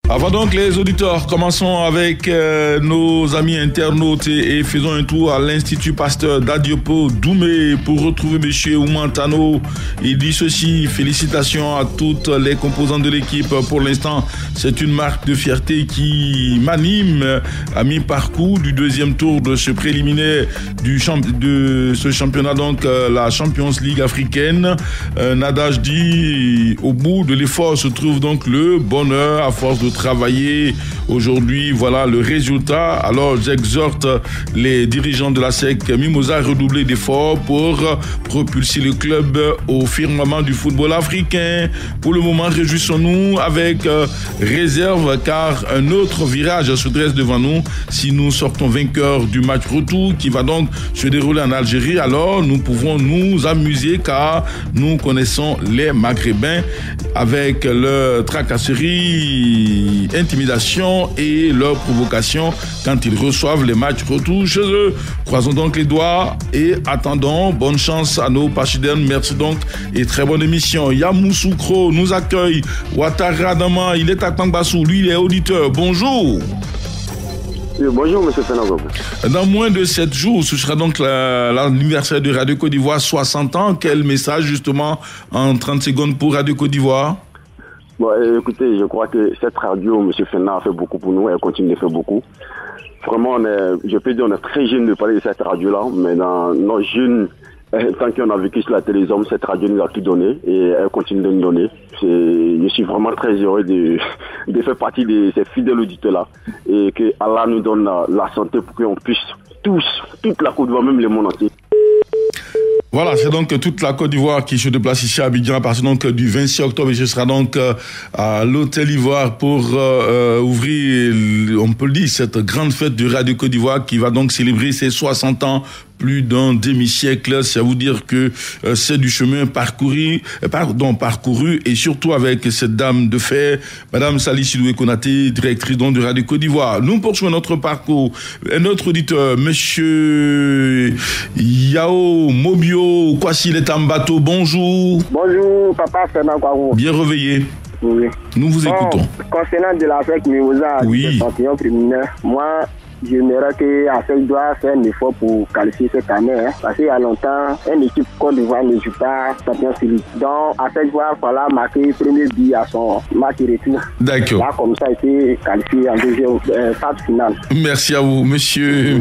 Avant donc les auditeurs, commençons avec nos amis internautes et faisons un tour à l'Institut Pasteur d'Adiopo Doumé pour retrouver monsieur Oumantano. Il dit ceci: félicitations à toutes les composantes de l'équipe. Pour l'instant, c'est une marque de fierté qui m'anime à mi-parcours du deuxième tour de ce préliminaire de ce championnat, donc la Champions League africaine. Nadage dit: au bout de l'effort se trouve donc le bonheur à force de travailler. Aujourd'hui, voilà le résultat. Alors, j'exhorte les dirigeants de la SEC Mimosa à redoubler d'efforts pour propulser le club au firmament du football africain. Pour le moment, réjouissons-nous avec réserve, car un autre virage se dresse devant nous. Si nous sortons vainqueurs du match retour qui va donc se dérouler en Algérie, alors nous pouvons nous amuser, car nous connaissons les Maghrébins avec leur tracasserie, intimidation et leur provocation quand ils reçoivent les matchs retour chez eux. Croisons donc les doigts et attendons. Bonne chance à nos Pachidernes. Merci donc et très bonne émission. Yamoussoukro nous accueille. Ouattara Dama, il est à Kangbassou. Lui, il est auditeur. Bonjour. Oui, bonjour, monsieur Fernando. Dans moins de 7 jours, ce sera donc l'anniversaire de Radio Côte d'Ivoire, 60 ans. Quel message, justement, en 30 secondes pour Radio Côte d'Ivoire? Bon, écoutez, je crois que cette radio, M. Fernand, a fait beaucoup pour nous, elle continue de faire beaucoup. Vraiment, je peux dire, on est très jeune de parler de cette radio-là, mais dans nos jeunes, tant qu'on a vécu sur la télévision, cette radio nous a tout donné et elle continue de nous donner. Je suis vraiment très heureux de faire partie de ces fidèles auditeurs-là et que Allah nous donne la santé pour qu'on puisse tous, toute la Côte d'Ivoire, même le monde entier. Voilà, c'est donc toute la Côte d'Ivoire qui se déplace ici à Abidjan à partir donc du 26 octobre et ce sera donc à l'Hôtel Ivoire pour ouvrir, on peut le dire, cette grande fête de Radio Côte d'Ivoire qui va donc célébrer ses 60 ans. Plus d'un demi-siècle, c'est à vous dire que c'est du chemin parcouru et surtout avec cette dame de fer, Madame Sali Sidoué Konaté, directrice donc de Radio Côte d'Ivoire. Nous poursuivons notre parcours. Notre auditeur, Monsieur Yao Mobio Kwasi Letambato, bonjour. Bonjour, papa Fernand Kouarou. Bien réveillé. Oui. Nous vous écoutons. Concernant de la fête Mimosa, oui. Champion préliminaire, moi, j'aimerais que ASEC doit faire un effort pour qualifier cette année, parce qu'il y a longtemps, une équipe Côte d'Ivoire ne joue pas Champions League. Donc, ASEC doit falloir marquer le premier but à son match de retour. D'accord. Là, comme ça, il été qualifié en deuxième phase finale. Merci à vous, monsieur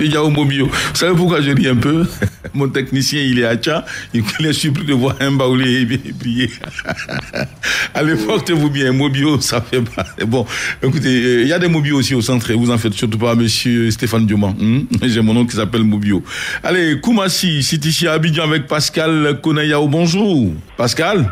Yao Mobio. Vous savez pourquoi je ris un peu? Mon technicien, il est à Tcha. Il est surpris de voir un baoulé plié. Allez, portez-vous bien. Mobio, ça fait pas. Bon, écoutez, il y a des Mobio aussi au centre. Vous en faites surtout pas, monsieur Stéphane Dioma. J'ai mon nom qui s'appelle Mobio. Allez, Koumassi, c'est ici à Abidjan avec Pascal Konayao. Bonjour. Pascal?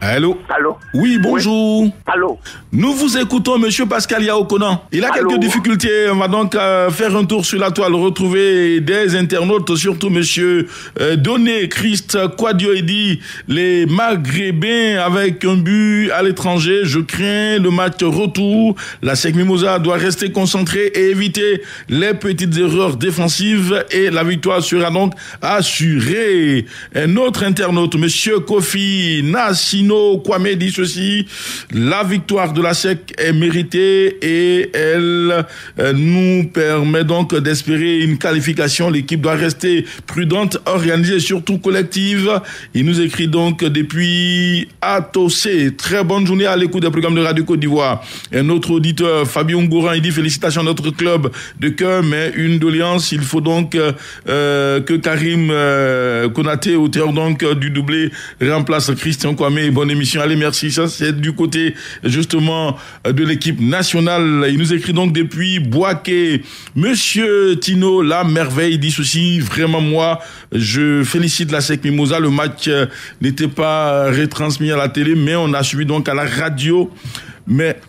Allô? Allô? Oui, bonjour. Oui. Allô? Nous vous écoutons, monsieur Pascal Yaokonan. Il a quelques difficultés. On va donc faire un tour sur la toile, retrouver des internautes, surtout monsieur Doné Christ Quadio. Il dit: les Maghrébins avec un but à l'étranger. Je crains le match retour. La SEC Mimosa doit rester concentrée et éviter les petites erreurs défensives et la victoire sera donc assurée. Un autre internaute, monsieur Kofi Nassino Kwame, dit ceci: la victoire de la SEC est méritée et elle nous permet donc d'espérer une qualification. L'équipe doit rester prudente, organisée et surtout collective. Il nous écrit donc depuis Atosé. Très bonne journée à l'écoute des programmes de Radio Côte d'Ivoire. Un autre auditeur, Fabien Ngouran, il dit: félicitations à notre club de cœur, mais une doléance, il faut donc que Karim Konaté, auteur donc du doublé, remplace Christian Kwame. Bonne émission. Allez, merci. Ça, c'est du côté, justement, de l'équipe nationale. Il nous écrit donc depuis Boaké. Monsieur Tino, la merveille, dit ceci: vraiment, moi, je félicite la SEC Mimosa. Le match n'était pas retransmis à la télé, mais on a suivi donc à la radio. Mais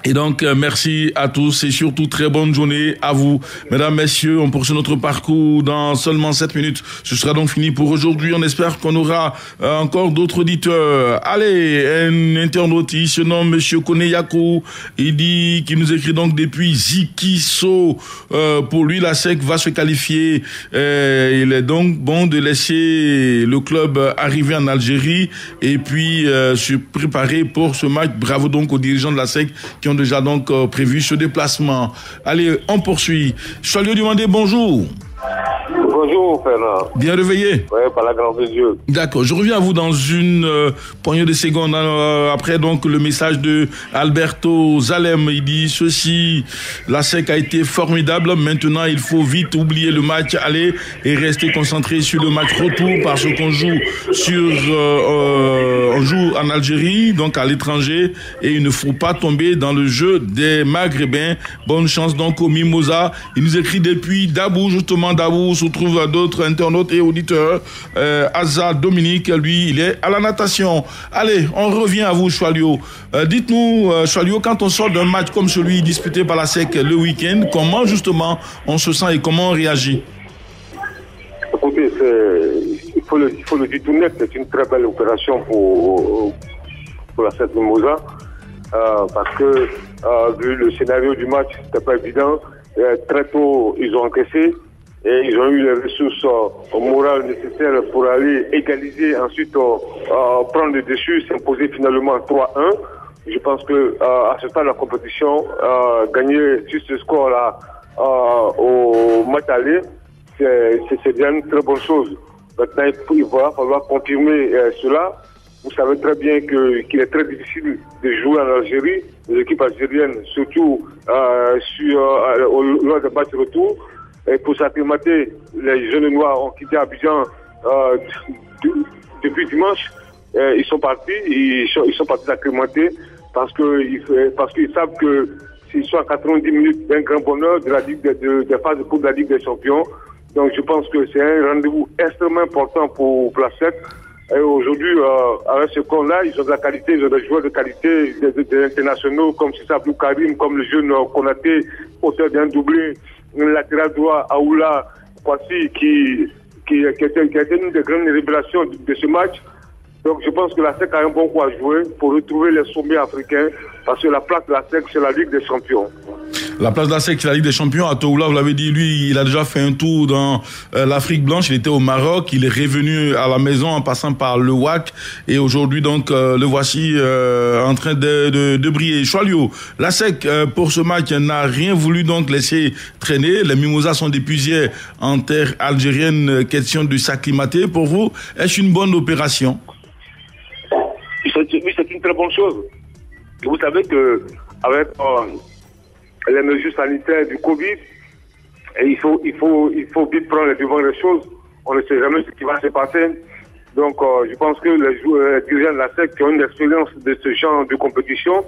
Et donc, merci à tous et surtout très bonne journée à vous. Mesdames, messieurs, on poursuit notre parcours dans seulement 7 minutes. Ce sera donc fini pour aujourd'hui. On espère qu'on aura encore d'autres auditeurs. Allez, un internaute, il se nomme Monsieur Koneyaku. Il nous écrit donc depuis Zikiso. Pour lui, la SEC va se qualifier. Il est donc bon de laisser le club arriver en Algérie et puis se préparer pour ce match. Bravo donc aux dirigeants de la SEC qui ont déjà donc prévu ce déplacement. Allez, on poursuit. Chalio Dumandé, bonjour. Bonjour, Fernand. Bien réveillé? Oui, par la grâce de Dieu. D'accord. Je reviens à vous dans une poignée de secondes. Après donc le message de Alberto Zalem, il dit ceci: la SEC a été formidable. Maintenant, il faut vite oublier le match aller et rester concentré sur le match retour parce qu'on joue on joue en Algérie, donc à l'étranger, et il ne faut pas tomber dans le jeu des Maghrébins. Bonne chance donc au Mimosa. Il nous écrit depuis Dabou, justement. Dabou se trouve d'autres internautes et auditeurs. Azza Dominique, lui, il est à la natation. Allez, on revient à vous, Choualio. Dites-nous, Choualio, quand on sort d'un match comme celui disputé par la SEC le week-end, comment justement on se sent et comment on réagit? Écoutez, il faut le dire tout net, c'est une très belle opération pour la SEC Mimosa, parce que vu le scénario du match, c'était pas évident. Très tôt, ils ont encaissé. Et ils ont eu les ressources morales nécessaires pour aller égaliser, ensuite prendre le dessus, s'imposer finalement 3-1. Je pense que à ce stade de la compétition, gagner sur ce score-là au match aller, c'est bien une très bonne chose. Maintenant, il va falloir confirmer cela. Vous savez très bien qu'il est très difficile de jouer en Algérie, les équipes algériennes, surtout lors des matchs retour. Et pour s'acclimater, les jeunes noirs ont quitté Abidjan depuis dimanche. Ils sont partis s'acclimater parce qu'ils savent que s'ils sont à 90 minutes d'un grand bonheur de la Ligue des phases de coupe de la Ligue des Champions. Donc je pense que c'est un rendez-vous extrêmement important pour la SEC. Et aujourd'hui, avec ce camp-là, ils ont de la qualité, ils ont des joueurs de qualité, des internationaux comme Sissa Abdou Karim, comme le jeune Konaté, auteur d'un doublé, le latéral droit Aoula Kwasi, qui a été une des grandes révélations de ce match. Donc je pense que la SEC a un bon coup à jouer pour retrouver les sommets africains, parce que la place de la SEC, c'est la Ligue des Champions. La place de la SEC, c'est la Ligue des Champions. Atoula, vous l'avez dit, lui, il a déjà fait un tour dans l'Afrique blanche. Il était au Maroc. Il est revenu à la maison en passant par le WAC. Et aujourd'hui, donc, le voici en train de briller. Choualio, la SEC, pour ce match, n'a rien voulu donc laisser traîner. Les Mimosas sont épuisés en terre algérienne. Question de s'acclimater. Pour vous, est-ce une bonne opération? Oui, c'est une très bonne chose. Vous savez que avec les mesures sanitaires du Covid, et il faut vite prendre les devants des choses. On ne sait jamais ce qui va se passer. Donc, je pense que les dirigeants de la SEC qui ont une expérience de ce genre de compétition,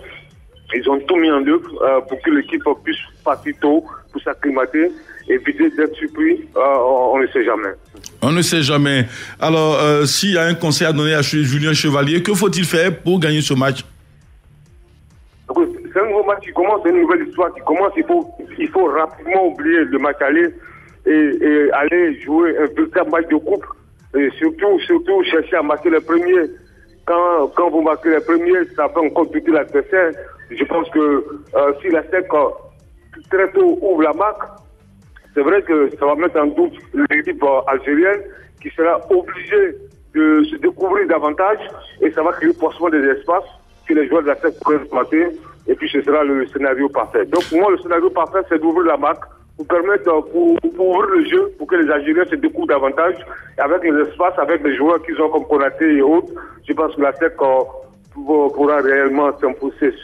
ils ont tout mis en œuvre pour que l'équipe puisse partir tôt, pour s'acclimater, éviter d'être surpris. On ne sait jamais. On ne sait jamais. Alors, s'il y a un conseil à donner à Julien Chevalier, que faut-il faire pour gagner ce match? C'est un nouveau match qui commence, c'est une nouvelle histoire qui commence. Il faut rapidement oublier le match aller et aller jouer un véritable match de coupe. Et surtout chercher à marquer les premiers. Quand vous marquez les premiers, ça fait encore douter l'adversaire. Je pense que si la SEC très tôt ouvre la marque, c'est vrai que ça va mettre en doute l'équipe algérienne qui sera obligée de se découvrir davantage et ça va créer forcément des espaces que les joueurs de la SEC pourraient exploiter et puis ce sera le scénario parfait. Donc pour moi, le scénario parfait, c'est d'ouvrir la marque pour permettre, pour ouvrir le jeu, pour que les Algériens se découvrent davantage et avec les espaces, avec les joueurs qu'ils ont comme Konaté et autres, je pense que la SEC pourra réellement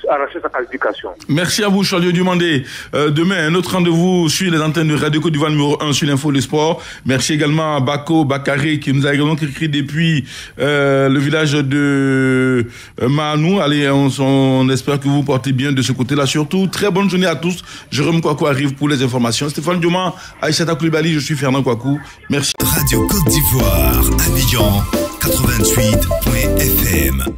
arracher sa qualification. Merci à vous, Chalio Dumandé. Demain, un autre rendez-vous sur les antennes de Radio Côte d'Ivoire numéro 1 sur l'info du sport. Merci également à Bako Bakary qui nous a également écrit depuis le village de Mahanou. Allez, on espère que vous portez bien de ce côté-là. Surtout, très bonne journée à tous. Jérôme Kouakou arrive pour les informations. Stéphane Dioma, Aïssata Koulibaly, je suis Fernand Kouakou. Merci. Radio Côte d'Ivoire, Abidjan, 88.fm.